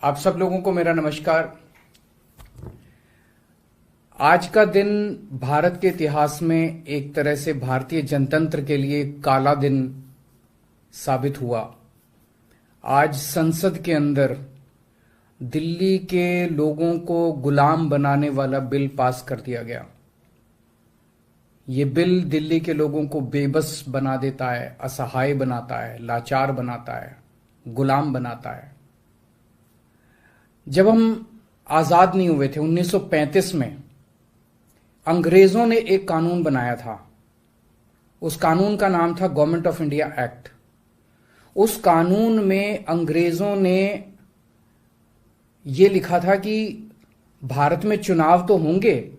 आप सब लोगों को मेरा नमस्कार। आज का दिन भारत के इतिहास में एक तरह से भारतीय जनतंत्र के लिए काला दिन साबित हुआ। आज संसद के अंदर दिल्ली के लोगों को गुलाम बनाने वाला बिल पास कर दिया गया। ये बिल दिल्ली के लोगों को बेबस बना देता है, असहाय बनाता है, लाचार बनाता है, गुलाम बनाता है। जब हम आजाद नहीं हुए थे 1935 में, अंग्रेजों ने एक कानून बनाया था। उस कानून का नाम था गवर्नमेंट ऑफ इंडिया एक्ट। उस कानून में अंग्रेजों ने यह लिखा था कि भारत में चुनाव तो होंगे,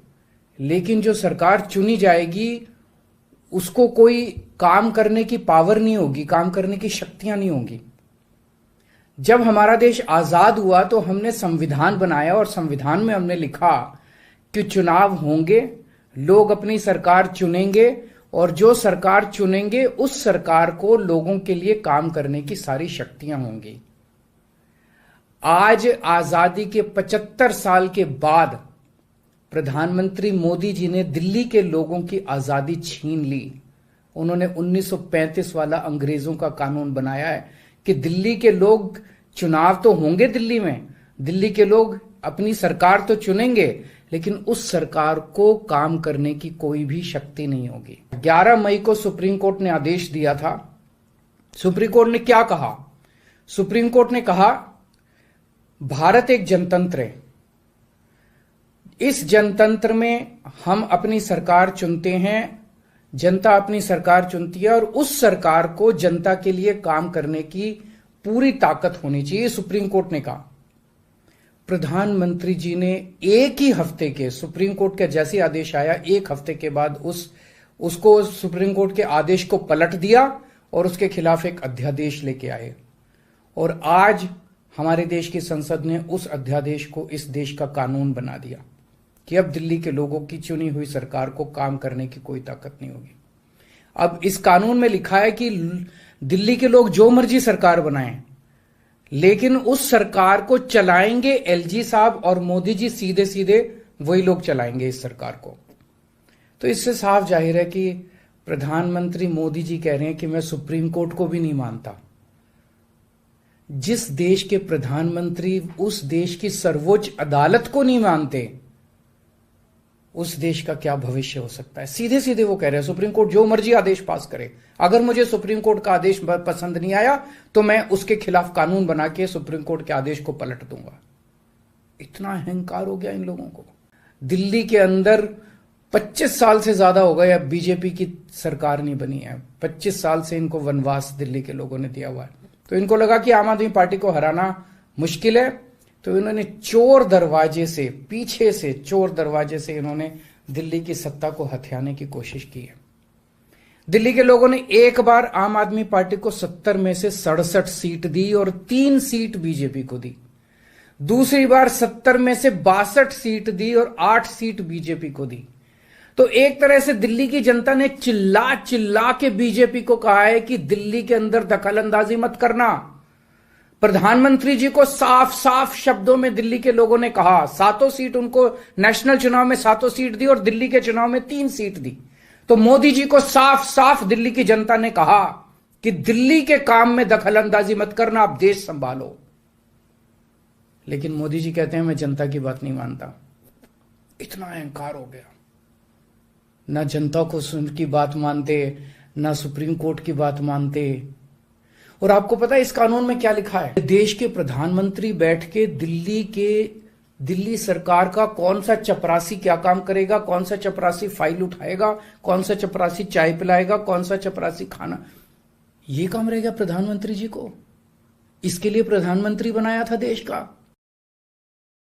लेकिन जो सरकार चुनी जाएगी उसको कोई काम करने की पावर नहीं होगी, काम करने की शक्तियां नहीं होंगी। जब हमारा देश आजाद हुआ तो हमने संविधान बनाया और संविधान में हमने लिखा कि चुनाव होंगे, लोग अपनी सरकार चुनेंगे और जो सरकार चुनेंगे उस सरकार को लोगों के लिए काम करने की सारी शक्तियां होंगी। आज आजादी के 75 साल के बाद प्रधानमंत्री मोदी जी ने दिल्ली के लोगों की आजादी छीन ली। उन्होंने 1935 वाला अंग्रेजों का कानून बनाया है कि दिल्ली के लोग, चुनाव तो होंगे दिल्ली में, दिल्ली के लोग अपनी सरकार तो चुनेंगे, लेकिन उस सरकार को काम करने की कोई भी शक्ति नहीं होगी। 11 मई को सुप्रीम कोर्ट ने आदेश दिया था। सुप्रीम कोर्ट ने क्या कहा? सुप्रीम कोर्ट ने कहा भारत एक जनतंत्र है। इस जनतंत्र में हम अपनी सरकार चुनते हैं, जनता अपनी सरकार चुनती है और उस सरकार को जनता के लिए काम करने की पूरी ताकत होनी चाहिए, सुप्रीम कोर्ट ने कहा। प्रधानमंत्री जी ने एक ही हफ्ते के, सुप्रीम कोर्ट का जैसे आदेश आया, एक हफ्ते के बाद उसको सुप्रीम कोर्ट के आदेश को पलट दिया और उसके खिलाफ एक अध्यादेश लेके आए। और आज हमारे देश की संसद ने उस अध्यादेश को इस देश का कानून बना दिया कि अब दिल्ली के लोगों की चुनी हुई सरकार को काम करने की कोई ताकत नहीं होगी। अब इस कानून में लिखा है कि दिल्ली के लोग जो मर्जी सरकार बनाएं, लेकिन उस सरकार को चलाएंगे एलजी साहब और मोदी जी, सीधे सीधे वही लोग चलाएंगे इस सरकार को। तो इससे साफ जाहिर है कि प्रधानमंत्री मोदी जी कह रहे हैं कि मैं सुप्रीम कोर्ट को भी नहीं मानता। जिस देश के प्रधानमंत्री उस देश की सर्वोच्च अदालत को नहीं मानते, उस देश का क्या भविष्य हो सकता है? सीधे सीधे वो कह रहे हैं सुप्रीम कोर्ट जो मर्जी आदेश पास करे, अगर मुझे सुप्रीम कोर्ट का आदेश पसंद नहीं आया तो मैं उसके खिलाफ कानून बना के सुप्रीम कोर्ट के आदेश को पलट दूंगा। इतना अहंकार हो गया इन लोगों को। दिल्ली के अंदर 25 साल से ज्यादा हो गए अब बीजेपी की सरकार नहीं बनी है। 25 साल से इनको वनवास दिल्ली के लोगों ने दिया हुआ है। तो इनको लगा कि आम आदमी पार्टी को हराना मुश्किल है, तो इन्होंने चोर दरवाजे से, पीछे से चोर दरवाजे से इन्होंने दिल्ली की सत्ता को हथियाने की कोशिश की है। दिल्ली के लोगों ने एक बार आम आदमी पार्टी को 70 में से 67 सीट दी और 3 सीट बीजेपी को दी। दूसरी बार 70 में से 62 सीट दी और 8 सीट बीजेपी को दी। तो एक तरह से दिल्ली की जनता ने चिल्ला चिल्ला के बीजेपी को कहा है कि दिल्ली के अंदर दखलंदाजी मत करना। प्रधानमंत्री जी को साफ साफ शब्दों में दिल्ली के लोगों ने कहा, 7 सीट उनको नेशनल चुनाव में 7 सीट दी और दिल्ली के चुनाव में 3 सीट दी। तो मोदी जी को साफ साफ दिल्ली की जनता ने कहा कि दिल्ली के काम में दखलंदाजी मत करना, आप देश संभालो। लेकिन मोदी जी कहते हैं मैं जनता की बात नहीं मानता। इतना अहंकार हो गया, ना जनता को की बात मानते, ना सुप्रीम कोर्ट की बात मानते। और आपको पता है इस कानून में क्या लिखा है? देश के प्रधानमंत्री बैठ के दिल्ली सरकार का कौन सा चपरासी क्या काम करेगा, कौन सा चपरासी फाइल उठाएगा, कौन सा चपरासी चाय पिलाएगा, कौन सा चपरासी खाना, ये काम रहेगा प्रधानमंत्री जी को। इसके लिए प्रधानमंत्री बनाया था देश का।